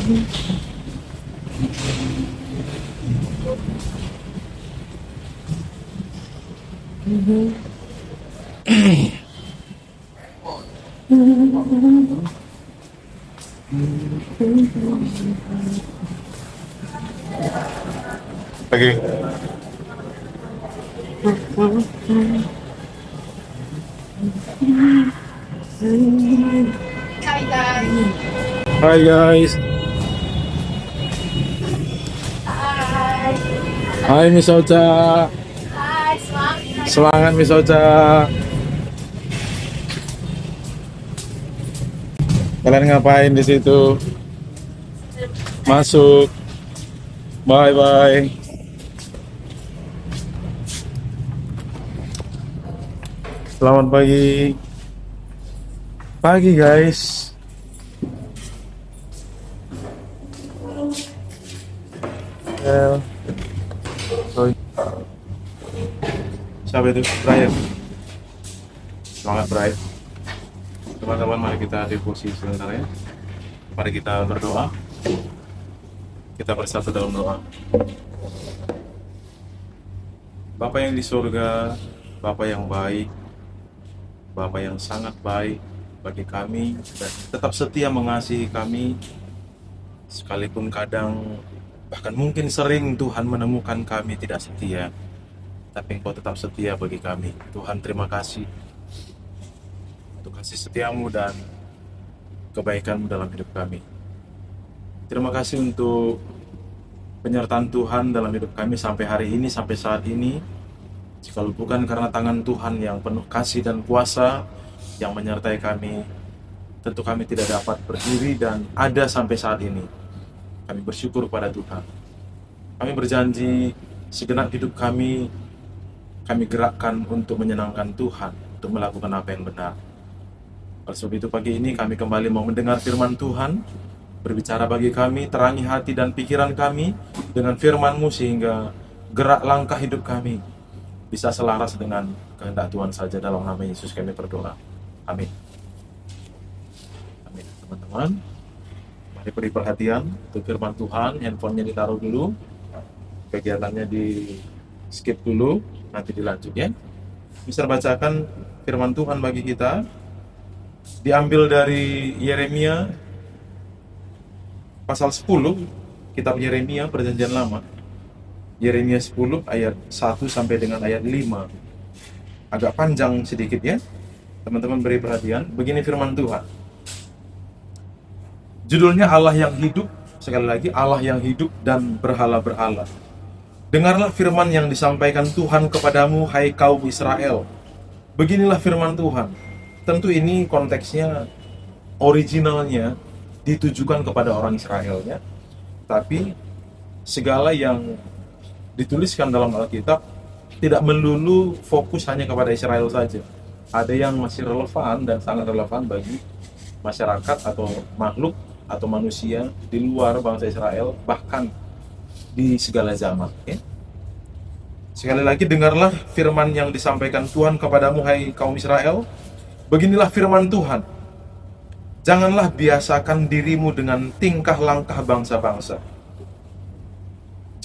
Oke. Hai guys. Hai guys. Hai. Hai Miss Ocha. Hai, semangat. Semangat Miss Ocha. Kalian ngapain di situ? Masuk. Bye bye. Selamat pagi. Pagi guys. Well. Sorry. Siapa itu? Brian. Semangat Brian. Teman-teman, mari kita devosi sebentar ya. Mari kita berdoa. Kita bersatu dalam doa. Bapa yang di surga, Bapa yang baik, Bapa yang sangat baik bagi kami dan tetap setia mengasihi kami, sekalipun kadang bahkan mungkin sering Tuhan menemukan kami tidak setia, tapi Engkau tetap setia bagi kami. Tuhan, terima kasih untuk kasih setiamu dan kebaikanmu dalam hidup kami. Terima kasih untuk penyertaan Tuhan dalam hidup kami sampai hari ini, sampai saat ini. Jikalau bukan karena tangan Tuhan yang penuh kasih dan kuasa yang menyertai kami, tentu kami tidak dapat berdiri dan ada sampai saat ini. Kami bersyukur kepada Tuhan. Kami berjanji segenap hidup kami gerakkan untuk menyenangkan Tuhan, untuk melakukan apa yang benar. Oleh sebab itu pagi ini kami kembali mau mendengar firman Tuhan, berbicara bagi kami, terangi hati dan pikiran kami dengan firman-Mu sehingga gerak langkah hidup kami bisa selaras dengan kehendak Tuhan saja. Dalam nama Yesus kami berdoa. Amin. Amin. Teman-teman, mari beri perhatian untuk firman Tuhan. Handphonenya ditaruh dulu, kegiatannya di skip dulu, nanti dilanjut ya. Bisa bacakan firman Tuhan bagi kita. Diambil dari Yeremia pasal 10, kitab Yeremia Perjanjian Lama. Yeremia 10 ayat 1 sampai dengan ayat 5. Agak panjang sedikit ya. Teman-teman beri perhatian. Begini firman Tuhan. Judulnya Allah yang hidup. Sekali lagi, Allah yang hidup dan berhala-berhala. Dengarlah firman yang disampaikan Tuhan kepadamu, hai kaum Israel. Beginilah firman Tuhan. Tentu ini konteksnya, originalnya ditujukan kepada orang Israel ya. Tapi segala yang dituliskan dalam Alkitab tidak melulu fokus hanya kepada Israel saja. Ada yang masih relevan dan sangat relevan bagi masyarakat atau makhluk atau manusia di luar bangsa Israel, bahkan di segala zaman ya. Sekali lagi, dengarlah firman yang disampaikan Tuhan kepadamu, hai kaum Israel. Beginilah firman Tuhan. Janganlah biasakan dirimu dengan tingkah langkah bangsa-bangsa.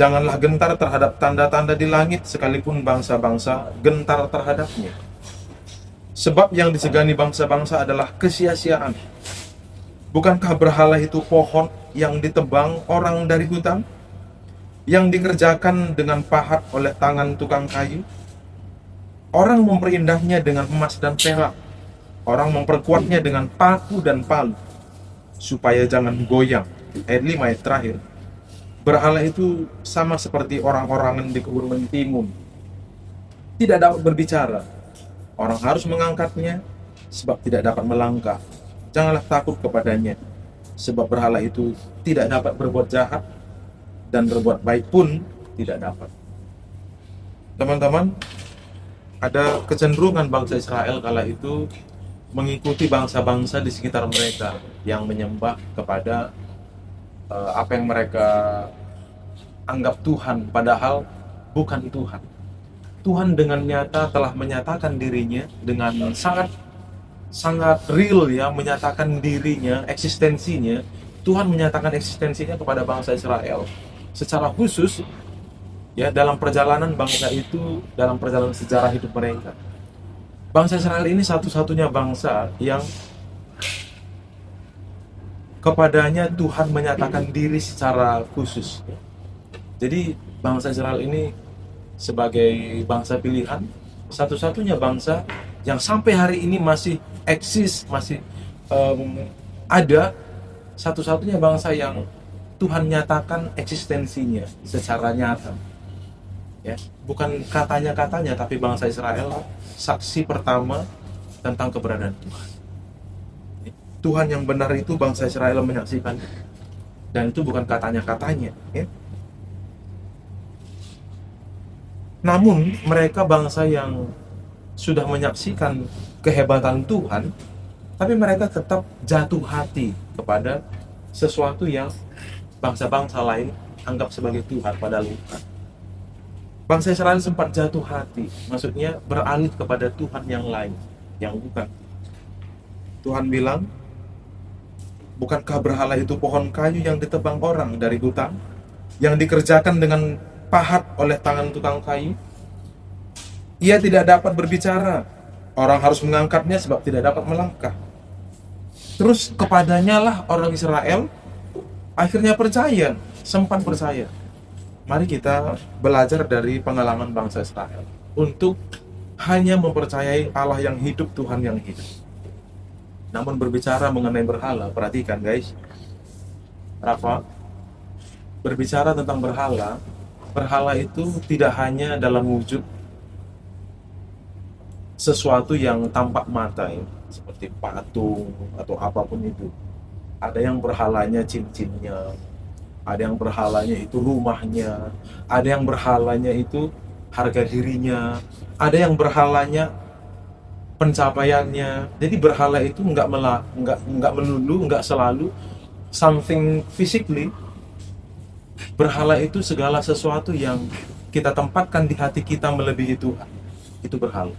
Janganlah gentar terhadap tanda-tanda di langit, sekalipun bangsa-bangsa gentar terhadapnya. Sebab yang disegani bangsa-bangsa adalah kesia-siaan. Bukankah berhala itu pohon yang ditebang orang dari hutan, yang dikerjakan dengan pahat oleh tangan tukang kayu? Orang memperindah-Nya dengan emas dan perak. Orang memperkuatnya dengan paku dan palu, supaya jangan goyang. Ayat 5, ayat terakhir. Berhala itu sama seperti orang-orangan di kebun mentimun. Tidak dapat berbicara. Orang harus mengangkatnya, sebab tidak dapat melangkah. Janganlah takut kepadanya, sebab berhala itu tidak dapat berbuat jahat, dan berbuat baik pun tidak dapat. Teman-teman, ada kecenderungan bangsa Israel kala itu mengikuti bangsa-bangsa di sekitar mereka yang menyembah kepada apa yang mereka anggap Tuhan, padahal bukan Tuhan. Tuhan dengan nyata telah menyatakan dirinya dengan sangat real ya, menyatakan dirinya, eksistensinya Tuhan menyatakan eksistensinya kepada bangsa Israel secara khusus, ya, dalam perjalanan bangsa itu, dalam perjalanan sejarah hidup mereka. Bangsa Israel ini satu-satunya bangsa yang kepadanya Tuhan menyatakan diri secara khusus. Jadi bangsa Israel ini sebagai bangsa pilihan, satu-satunya bangsa yang sampai hari ini masih eksis, masih ada, satu-satunya bangsa yang Tuhan nyatakan eksistensinya secara nyata. Ya, bukan katanya-katanya, tapi bangsa Israel saksi pertama tentang keberadaan Tuhan. Tuhan yang benar itu bangsa Israel menyaksikan, dan itu bukan katanya-katanya, ya. Namun mereka bangsa yang sudah menyaksikan kehebatan Tuhan, tapi mereka tetap jatuh hati kepada sesuatu yang bangsa-bangsa lain anggap sebagai Tuhan, padahal bukan. Bangsa Israel sempat jatuh hati, maksudnya beralih kepada Tuhan yang lain, yang bukan. Tuhan bilang, bukankah berhala itu pohon kayu yang ditebang orang dari hutan, yang dikerjakan dengan pahat oleh tangan tukang kayu? Ia tidak dapat berbicara, orang harus mengangkatnya sebab tidak dapat melangkah. Terus kepadanya lah orang Israel akhirnya percaya, sempat percaya. Mari kita belajar dari pengalaman bangsa Israel untuk hanya mempercayai Allah yang hidup, Tuhan yang hidup. Namun berbicara mengenai berhala, perhatikan guys, Rafa, berbicara tentang berhala, berhala itu tidak hanya dalam wujud sesuatu yang tampak mata, ya, seperti patung atau apapun itu. Ada yang berhalanya cincinnya, ada yang berhalanya itu rumahnya, ada yang berhalanya itu harga dirinya, ada yang berhalanya pencapaiannya. Jadi berhala itu nggak melulu, nggak selalu something physically. Berhala itu segala sesuatu yang kita tempatkan di hati kita melebihi Tuhan, itu berhala.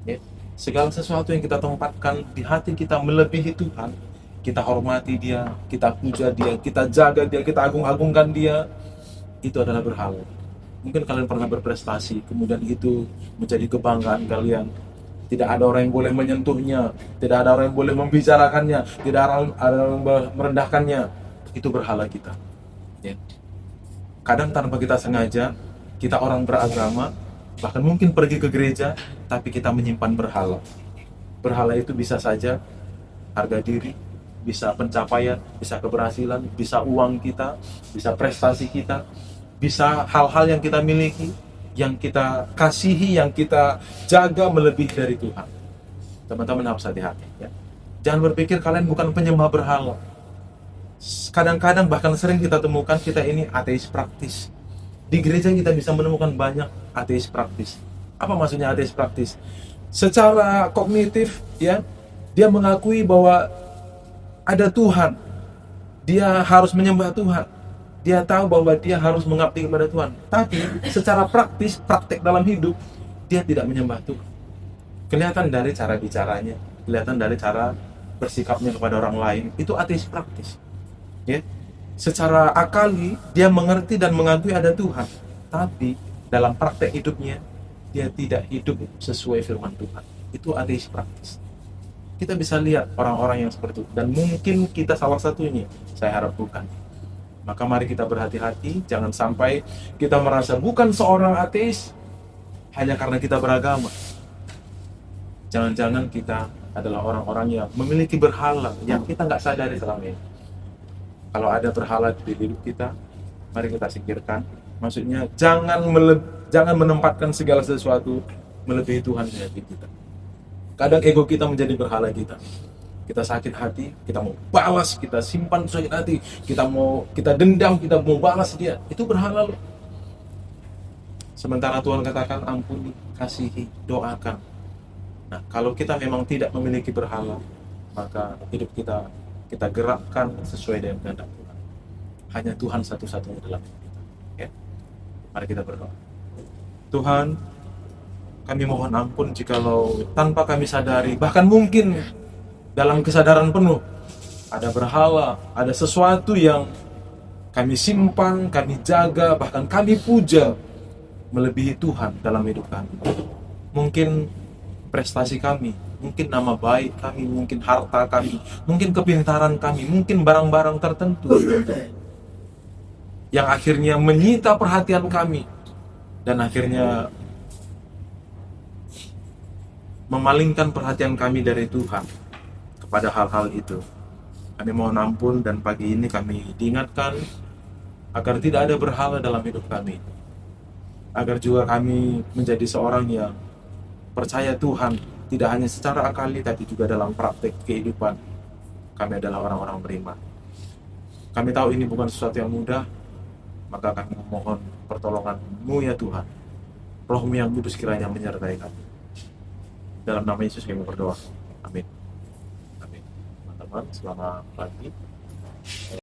Ya. Segala sesuatu yang kita tempatkan di hati kita melebihi Tuhan, kita hormati dia, kita puja dia, kita jaga dia, kita agung-agungkan dia, itu adalah berhala. Mungkin kalian pernah berprestasi, kemudian itu menjadi kebanggaan kalian. Tidak ada orang yang boleh menyentuhnya, tidak ada orang yang boleh membicarakannya, tidak ada orang yang merendahkannya. Itu berhala kita. Ya. Kadang tanpa kita sengaja, kita orang beragama, bahkan mungkin pergi ke gereja, tapi kita menyimpan berhala. Berhala itu bisa saja harga diri, bisa pencapaian, bisa keberhasilan, bisa uang kita, bisa prestasi kita, bisa hal-hal yang kita miliki, yang kita kasihi, yang kita jaga melebihi dari Tuhan. Teman-teman harus hati-hati, ya. Jangan berpikir kalian bukan penyembah berhala. Kadang-kadang bahkan sering kita temukan kita ini ateis praktis. Di gereja kita bisa menemukan banyak ateis praktis. Apa maksudnya ateis praktis? Secara kognitif, ya, dia mengakui bahwa ada Tuhan, dia harus menyembah Tuhan, dia tahu bahwa dia harus mengabdi kepada Tuhan. Tapi secara praktis, praktek dalam hidup, dia tidak menyembah Tuhan. Kelihatan dari cara bicaranya, kelihatan dari cara bersikapnya kepada orang lain. Itu ateis praktis, ya. Secara akali dia mengerti dan mengakui ada Tuhan, tapi dalam praktek hidupnya dia tidak hidup sesuai firman Tuhan. Itu ateis praktis. Kita bisa lihat orang-orang yang seperti itu, dan mungkin kita salah satunya. Saya harap bukan. Maka mari kita berhati-hati, jangan sampai kita merasa bukan seorang ateis hanya karena kita beragama. Jangan-jangan kita adalah orang-orang yang memiliki berhala yang kita nggak sadari selama ini. Kalau ada berhala di hidup kita, mari kita singkirkan. Maksudnya jangan menempatkan segala sesuatu melebihi Tuhan di hati kita. Kadang ego kita menjadi berhala kita. Kita sakit hati, kita mau balas, kita simpan sakit hati, kita dendam, kita mau balas dia. Itu berhala loh. Sementara Tuhan katakan ampuni, kasihi, doakan. Nah, kalau kita memang tidak memiliki berhala, maka hidup kita gerakkan sesuai dengan kehendak Tuhan. Hanya Tuhan satu-satunya dalam hidup kita. Ya? Mari kita berdoa. Tuhan, kami mohon ampun jikalau tanpa kami sadari, bahkan mungkin dalam kesadaran penuh, ada berhala, ada sesuatu yang kami simpan, kami jaga, bahkan kami puja melebihi Tuhan dalam hidup kami. Mungkin prestasi kami, mungkin nama baik kami, mungkin harta kami, mungkin kepintaran kami, mungkin barang-barang tertentu yang akhirnya menyita perhatian kami dan akhirnya memalingkan perhatian kami dari Tuhan kepada hal-hal itu. Kami mohon ampun, dan pagi ini kami diingatkan agar tidak ada berhala dalam hidup kami, agar juga kami menjadi seorang yang percaya Tuhan tidak hanya secara akali tapi juga dalam praktik kehidupan. Kami adalah orang-orang beriman. Kami tahu ini bukan sesuatu yang mudah, maka kami memohon pertolongan-Mu ya Tuhan. Roh-Mu yang kudus kiranya menyertai kami. Dalam nama Yesus kami berdoa. Amin. Amin. Teman-teman, selamat pagi.